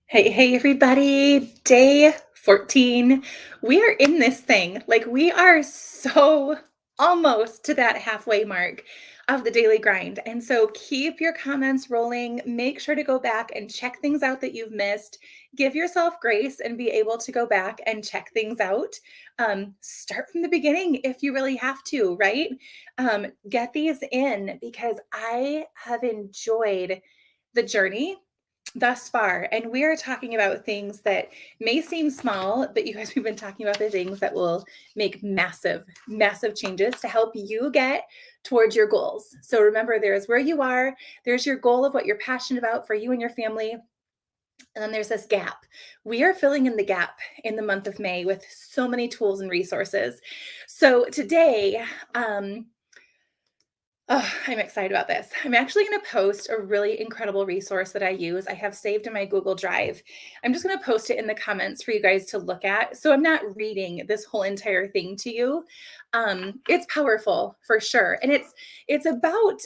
Hey, everybody. Day 14. We are in this thing. Like, we are so almost to that halfway mark of the daily grind. And so, keep your comments rolling. Make sure to go back and check things out that you've missed. Give yourself grace and be able to go back and check things out. Start from the beginning if you really have to, right? Get these in because I have enjoyed the journey thus far. And we are talking about things that may seem small, but you guys, we've been talking about the things that will make massive, massive changes to help you get towards your goals. So remember, there's where you are, there's your goal of what you're passionate about for you and your family. And then there's this gap. We are filling in the gap in the month of May with so many tools and resources. So today, oh, I'm excited about this. I'm actually going to post a really incredible resource that I use. I have saved in my Google Drive. I'm just going to post it in the comments for you guys to look at. So I'm not reading this whole entire thing to you. It's powerful for sure, and it's about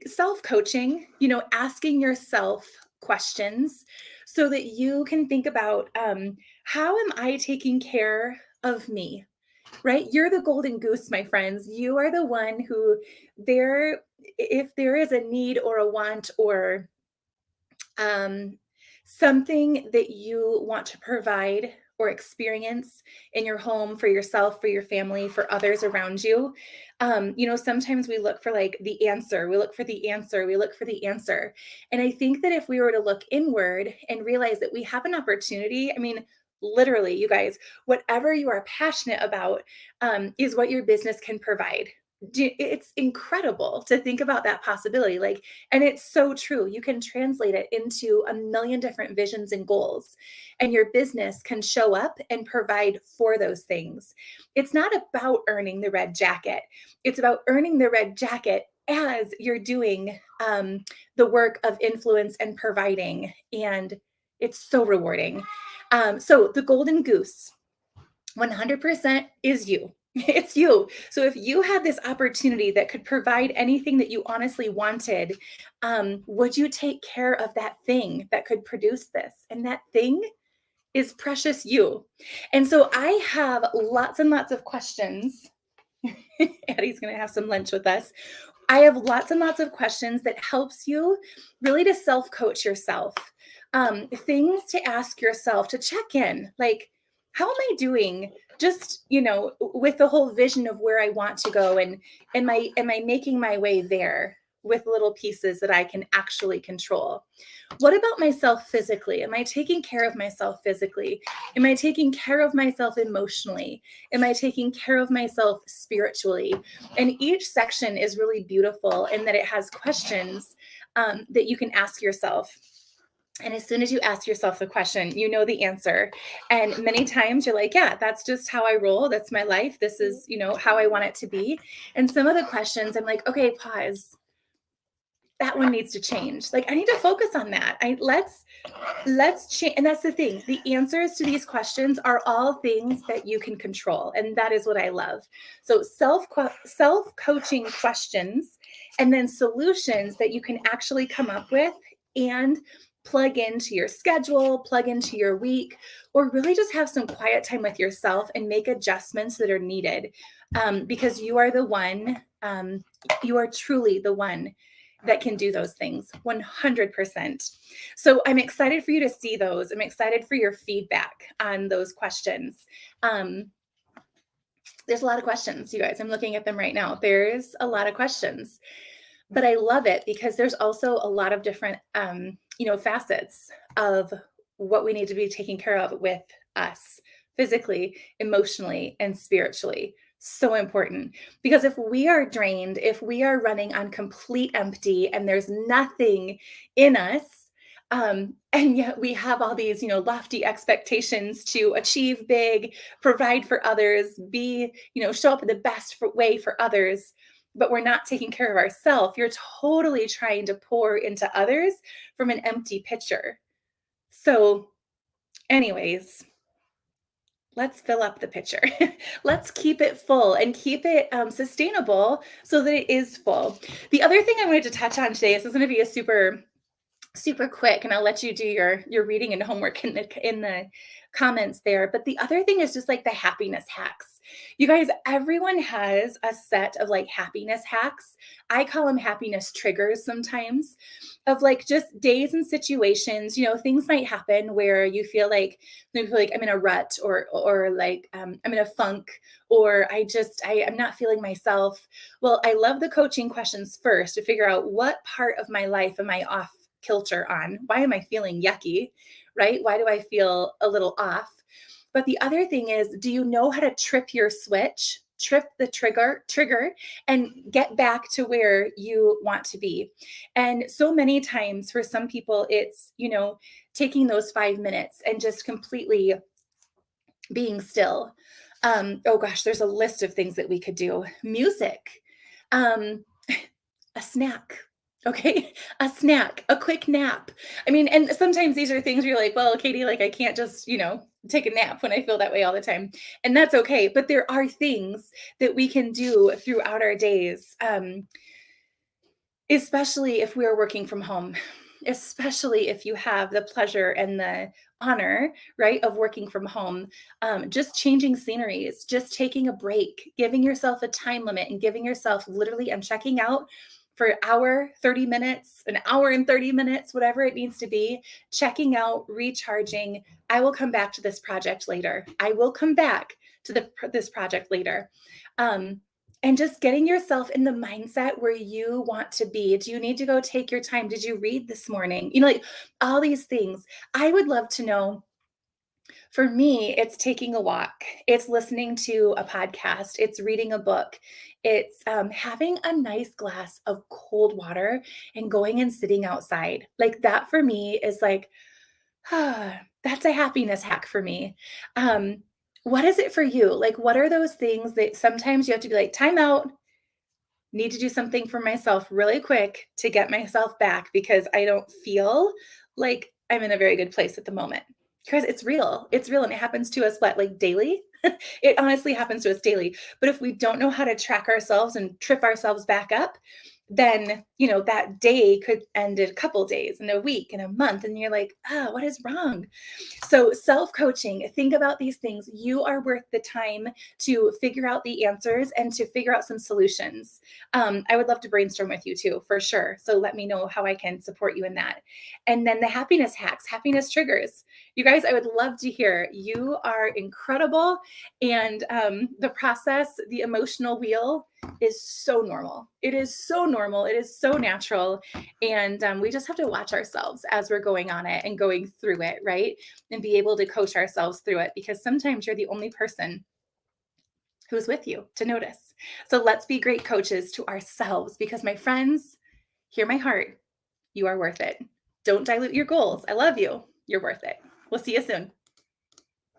self-coaching. Asking yourself questions so that you can think about how am I taking care of me, right? You're the golden goose, my friends. You are the one who there, if there is a need or a want or um, something that you want to provide or experience in your home for yourself, for your family, for others around you. Sometimes we look for like the answer, we look for the answer, we look for the answer. And I think that if we were to look inward and realize that we have an opportunity, I mean, literally, you guys, whatever you are passionate about is what your business can provide. It's incredible to think about that possibility. And it's so true. You can translate it into a million different visions and goals, and your business can show up and provide for those things. It's not about earning the red jacket, it's about earning the red jacket as you're doing the work of influence and providing. And it's so rewarding. So, the golden goose 100% is you. It's you. So if you had this opportunity that could provide anything that you honestly wanted, would you take care of that thing that could produce this? And that thing is precious you. And so I have lots and lots of questions. Addie's going to have some lunch with us. I have lots and lots of questions that helps you really to self-coach yourself. Things to ask yourself to check in, like, how am I doing? Just, with the whole vision of where I want to go, and am I making my way there with little pieces that I can actually control? What about myself physically? Am I taking care of myself physically? Am I taking care of myself emotionally? Am I taking care of myself spiritually? And each section is really beautiful in that it has questions that you can ask yourself. And as soon as you ask yourself the question, you know the answer. And many times you're like, yeah, that's just how I roll. That's my life. This is, how I want it to be. And some of the questions I'm like, okay, pause. That one needs to change. Like, I need to focus on that. Let's change. And that's the thing. The answers to these questions are all things that you can control. And that is what I love. So self-coaching questions, and then solutions that you can actually come up with and plug into your schedule, plug into your week, or really just have some quiet time with yourself and make adjustments that are needed. Because you are the one, you are truly the one that can do those things 100%. So I'm excited for you to see those. I'm excited for your feedback on those questions. There's a lot of questions, you guys. I'm looking at them right now. There's a lot of questions, but I love it because there's also a lot of different, facets of what we need to be taking care of with us physically, emotionally, and spiritually. So important, because if we are drained, if we are running on complete empty and there's nothing in us, and yet we have all these, lofty expectations to achieve big, provide for others, be, show up in the best way for others, but we're not taking care of ourselves, you're totally trying to pour into others from an empty pitcher. So, anyways, let's fill up the pitcher. Let's keep it full and keep it sustainable so that it is full. The other thing I wanted to touch on today, this is going to be a super super quick, and I'll let you do your reading and homework in the comments there. But the other thing is just like the happiness hacks. You guys, everyone has a set of like happiness hacks. I call them happiness triggers sometimes, of like just days and situations. Things might happen where you feel like maybe like I'm in a rut, or like I'm in a funk, or I'm not feeling myself. Well, I love the coaching questions first to figure out what part of my life am I off kilter on? Why am I feeling yucky? Right? Why do I feel a little off? But the other thing is, do you know how to trip your switch? Trip the trigger and get back to where you want to be. And so many times for some people, it's, taking those 5 minutes and just completely being still. Oh gosh, there's a list of things that we could do. Music, um, a snack. Okay. A snack, a quick nap. I mean, and sometimes these are things where you're like, well, Katie, like I can't just, take a nap when I feel that way all the time. And that's okay. But there are things that we can do throughout our days. Especially if we are working from home, especially if you have the pleasure and the honor, right, of working from home. Just changing sceneries, just taking a break, giving yourself a time limit, and giving yourself literally, I'm checking out for an hour, 30 minutes, an hour and 30 minutes, whatever it needs to be, checking out, recharging. I will come back to this project later. I will come back to this project later. Um, and just getting yourself in the mindset where you want to be. Do you need to go take your time? Did you read this morning? Like all these things. I would love to know. For me, it's taking a walk, it's listening to a podcast, it's reading a book, it's having a nice glass of cold water and going and sitting outside. Like that for me is like, that's a happiness hack for me. What is it for you? Like, what are those things that sometimes you have to be like, time out, need to do something for myself really quick to get myself back because I don't feel like I'm in a very good place at the moment. Because it's real. It's real. And it happens to us, what, like daily? It honestly happens to us daily. But if we don't know how to track ourselves and trip ourselves back up, then, that day could end in a couple days, in a week, in a month. And you're like, what is wrong? So, self coaching, think about these things. You are worth the time to figure out the answers and to figure out some solutions. I would love to brainstorm with you too, for sure. So, let me know how I can support you in that. And then the happiness hacks, happiness triggers. You guys, I would love to hear. You are incredible. And the process, the emotional wheel is so normal. It is so normal. It is so natural. And we just have to watch ourselves as we're going on it and going through it, right? And be able to coach ourselves through it because sometimes you're the only person who's with you to notice. So let's be great coaches to ourselves because, my friends, hear my heart. You are worth it. Don't dilute your goals. I love you. You're worth it. We'll see you soon.